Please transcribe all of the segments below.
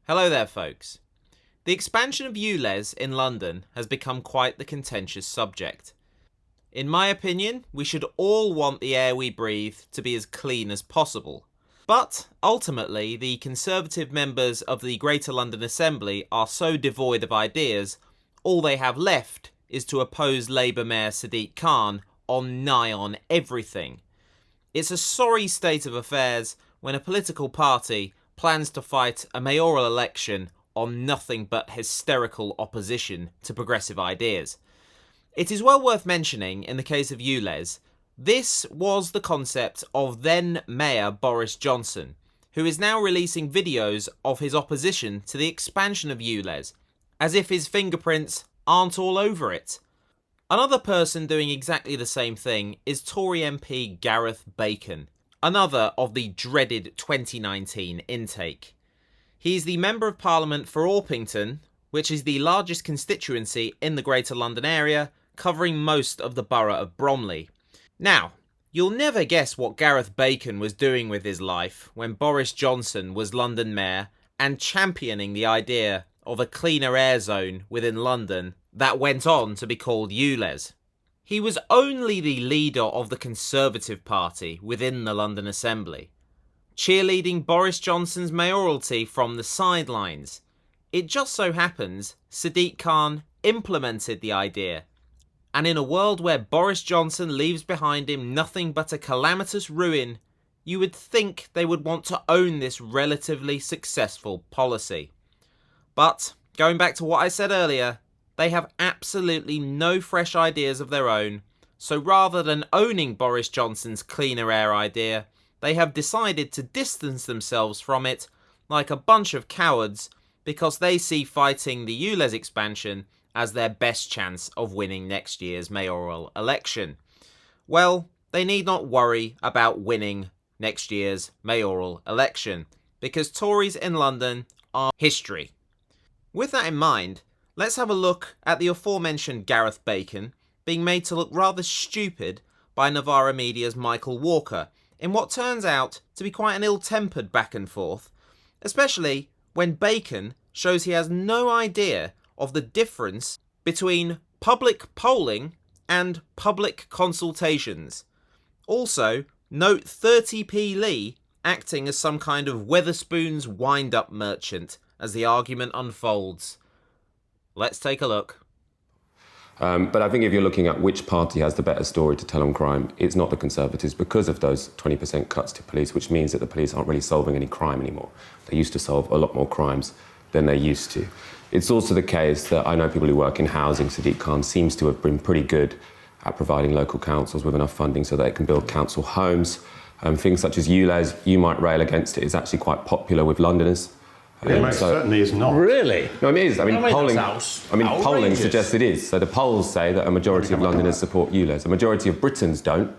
Hello there, folks. The expansion of ULEZ in London has become quite the contentious subject. In my opinion, we should all want the air we breathe to be as clean as possible. But ultimately, the Conservative members of the Greater London Assembly are so devoid of ideas, all they have left is to oppose Labour Mayor Sadiq Khan on nigh on everything. It's a sorry state of affairs when a political party plans to fight a mayoral election on nothing but hysterical opposition to progressive ideas. It is well worth mentioning, in the case of ULEZ, this was the concept of then Mayor Boris Johnson, who is now releasing videos of his opposition to the expansion of ULEZ, as if his fingerprints aren't all over it. Another person doing exactly the same thing is Tory MP Gareth Bacon, another of the dreaded 2019 intake. He's the Member of Parliament for Orpington, which is the largest constituency in the Greater London area, covering most of the borough of Bromley. Now, you'll never guess what Gareth Bacon was doing with his life when Boris Johnson was London Mayor and championing the idea of a cleaner air zone within London that went on to be called ULEZ. He was only the leader of the Conservative Party within the London Assembly, cheerleading Boris Johnson's mayoralty from the sidelines. It just so happens Sadiq Khan implemented the idea, and in a world where Boris Johnson leaves behind him nothing but a calamitous ruin, you would think they would want to own this relatively successful policy. But, going back to what I said earlier, they have absolutely no fresh ideas of their own, so rather than owning Boris Johnson's cleaner air idea, they have decided to distance themselves from it like a bunch of cowards because they see fighting the ULEZ expansion as their best chance of winning next year's mayoral election. Well, they need not worry about winning next year's mayoral election because Tories in London are history. With that in mind, let's have a look at the aforementioned Gareth Bacon being made to look rather stupid by Novara Media's Michael Walker in what turns out to be quite an ill-tempered back and forth, especially when Bacon shows he has no idea of the difference between public polling and public consultations. Also, note 30p Lee acting as some kind of Wetherspoon's wind-up merchant as the argument unfolds. Let's take a look. But I think if you're looking at which party has the better story to tell on crime, it's not the Conservatives because of those 20% cuts to police, which means that the police aren't really solving any crime anymore. They used to solve a lot more crimes than they used to. It's also the case that I know people who work in housing. Sadiq Khan seems to have been pretty good at providing local councils with enough funding so that they can build council homes. Things such as ULEZ, you might rail against it, is actually quite popular with Londoners. It most certainly is not. Really? No, it is. Polling outrageous. suggests it is. So the polls say that a majority of Londoners support ULEZ. A majority of Britons don't.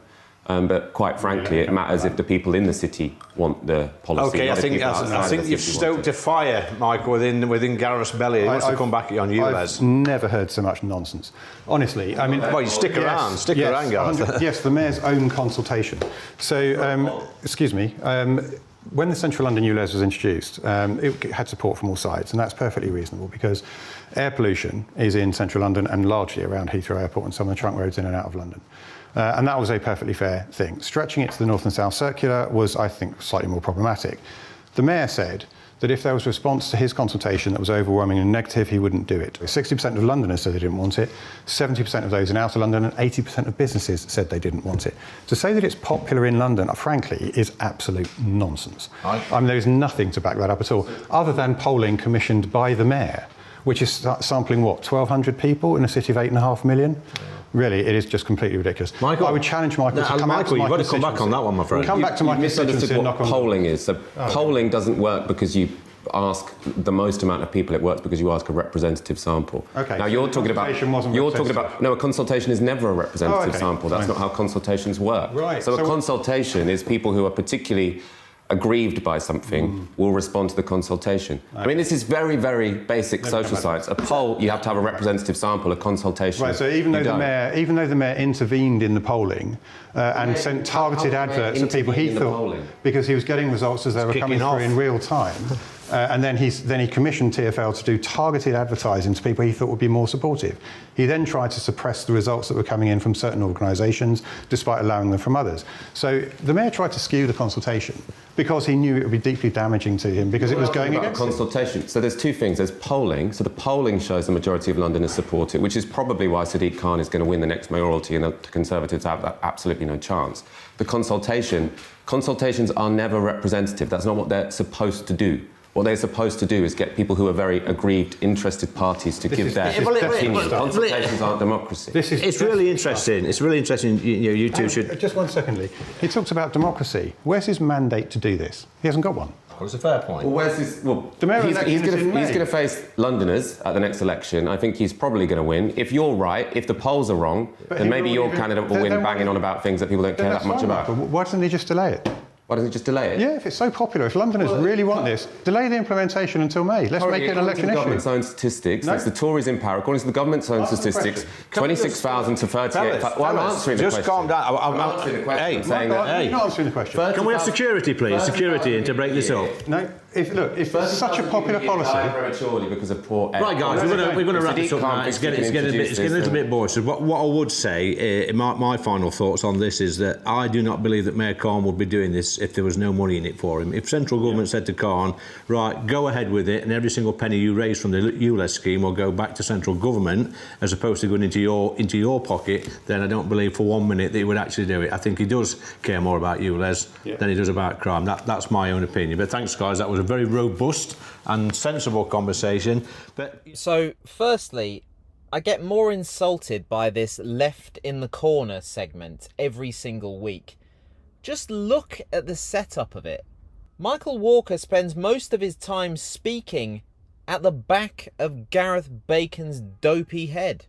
But quite frankly, it matters if the people in the city want the policy. Okay, I think you've stoked a fire, Michael, within Gareth's belly. He wants to come back on ULEZ. I've never heard so much nonsense. Honestly, I mean... Well, you stick around, Gareth. Yes, the Mayor's own consultation. So, excuse me, when the Central London ULEZ was introduced, it had support from all sides, and that's perfectly reasonable because air pollution is in Central London and largely around Heathrow Airport and some of the trunk roads in and out of London. And that was a perfectly fair thing. Stretching it to the North and South Circular was, I think, slightly more problematic. The Mayor said that if there was a response to his consultation that was overwhelmingly negative, he wouldn't do it. 60% of Londoners said they didn't want it, 70% of those in outer London, and 80% of businesses said they didn't want it. To say that it's popular in London, frankly, is absolute nonsense. I mean, there is nothing to back that up at all, other than polling commissioned by the Mayor, which is sampling, what, 1,200 people in a city of 8.5 million? Yeah. Really, it is just completely ridiculous. Michael, I would challenge Michael to come Michael, you've got to come back on that one, my friend. Come back to my misunderstood what polling is. So polling doesn't work because you ask the most amount of people. It works because you ask a representative sample. Okay. Now you're talking about a consultation is never a representative sample. That's not how consultations work. Right. So a consultation is people who are particularly aggrieved by something will respond to the consultation. Okay. I mean, this is very, very basic social science. A poll, you have to have a representative sample. A consultation, right? So even though the mayor intervened in the polling and sent targeted adverts at people he thought because he was getting results as they were coming through in real time. And then he commissioned TfL to do targeted advertising to people he thought would be more supportive. He then tried to suppress the results that were coming in from certain organisations, despite allowing them from others. So the mayor tried to skew the consultation because he knew it would be deeply damaging to him because it was going against consultation. So there's two things. There's polling. So the polling shows the majority of Londoners support it, which is probably why Sadiq Khan is going to win the next mayoralty and the Conservatives have absolutely no chance. The consultations are never representative. That's not what they're supposed to do. What they're supposed to do is get people who are very aggrieved, interested parties to give their opinion. Consultations aren't democracy. It's really interesting. It's really interesting. You two should... Just one second, Lee. He talks about democracy. Where's his mandate to do this? He hasn't got one. Well, it's a fair point. Well, where's his... Well, the mayor he's going to face Londoners at the next election. I think he's probably going to win. If you're right, if the polls are wrong, then maybe your candidate will win banging on about things that people don't care that much about. But why doesn't he just delay it? Why doesn't he just delay it? Yeah, if it's so popular, if Londoners really want this, delay the implementation until May. Let's make it an election issue. According to the government's own statistics, it's the Tories in power. According to the government's own statistics, 26,000 to 38,000. Well, I'm answering the question. Just calm down. I'm answering the question. You're not answering the question. Can we have security, please? Security in to break this up. No, if it's such a popular policy... prematurely because of poor... Right, guys, we're going to wrap this up now. It's getting a little bit boisterous. What I would say, my final thoughts on this is that I do not believe that Mayor Khan would be doing this if there was no money in it for him. If central government said to Khan, right, go ahead with it, and every single penny you raise from the ULEZ scheme will go back to central government as opposed to going into your pocket, then I don't believe for 1 minute that he would actually do it. I think he does care more about ULEZ than he does about crime. That's my own opinion. But thanks, guys. That was a very robust and sensible conversation. So, firstly, I get more insulted by this left in the corner segment every single week. Just look at the setup of it. Michael Walker spends most of his time speaking at the back of Gareth Bacon's dopey head.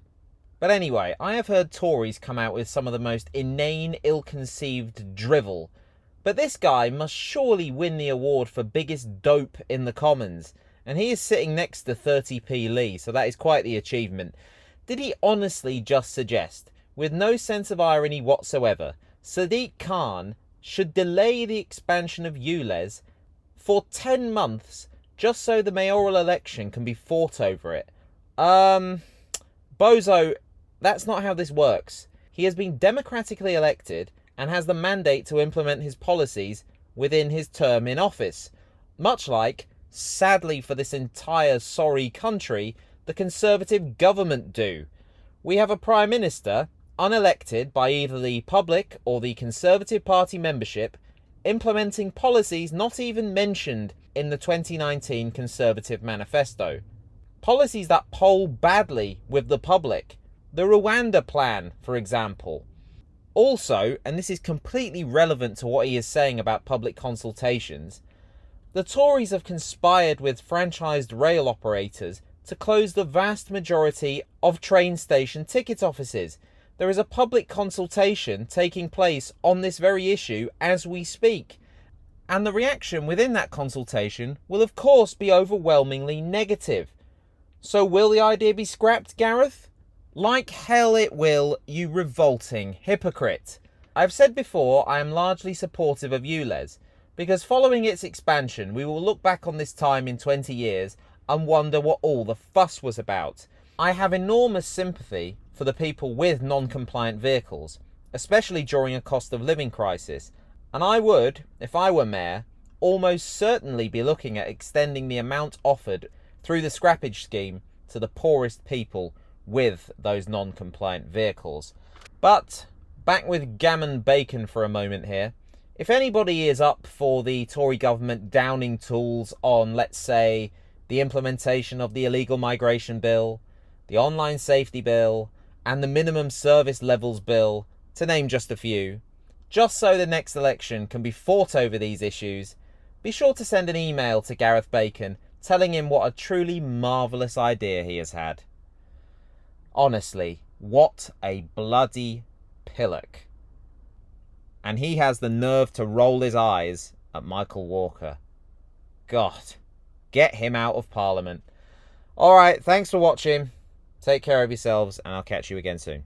But anyway, I have heard Tories come out with some of the most inane, ill-conceived drivel. But this guy must surely win the award for biggest dope in the Commons. And he is sitting next to 30p Lee, so that is quite the achievement. Did he honestly just suggest, with no sense of irony whatsoever, Sadiq Khan should delay the expansion of ULEZ for 10 months just so the mayoral election can be fought over it? Bozo, that's not how this works. He has been democratically elected and has the mandate to implement his policies within his term in office. Much like, sadly for this entire sorry country, the Conservative government do. We have a Prime Minister, unelected by either the public or the Conservative Party membership, implementing policies not even mentioned in the 2019 Conservative manifesto. Policies that poll badly with the public. The Rwanda plan, for example. Also, and this is completely relevant to what he is saying about public consultations, the Tories have conspired with franchised rail operators to close the vast majority of train station ticket offices. There is a public consultation taking place on this very issue as we speak. And the reaction within that consultation will of course be overwhelmingly negative. So will the idea be scrapped, Gareth? Like hell it will, you revolting hypocrite. I've said before I am largely supportive of ULEZ, because following its expansion we will look back on this time in 20 years and wonder what all the fuss was about. I have enormous sympathy for the people with non-compliant vehicles, especially during a cost of living crisis, and I would, if I were mayor, almost certainly be looking at extending the amount offered through the scrappage scheme to the poorest people with those non-compliant vehicles. But back with Gammon Bacon for a moment here. If anybody is up for the Tory government downing tools on, let's say, the implementation of the illegal migration bill, the online safety bill, and the minimum service levels bill, to name just a few, just so the next election can be fought over these issues, be sure to send an email to Gareth Bacon telling him what a truly marvellous idea he has had. Honestly, what a bloody pillock. And he has the nerve to roll his eyes at Michael Walker. God, get him out of Parliament. Alright, thanks for watching. Take care of yourselves, and I'll catch you again soon.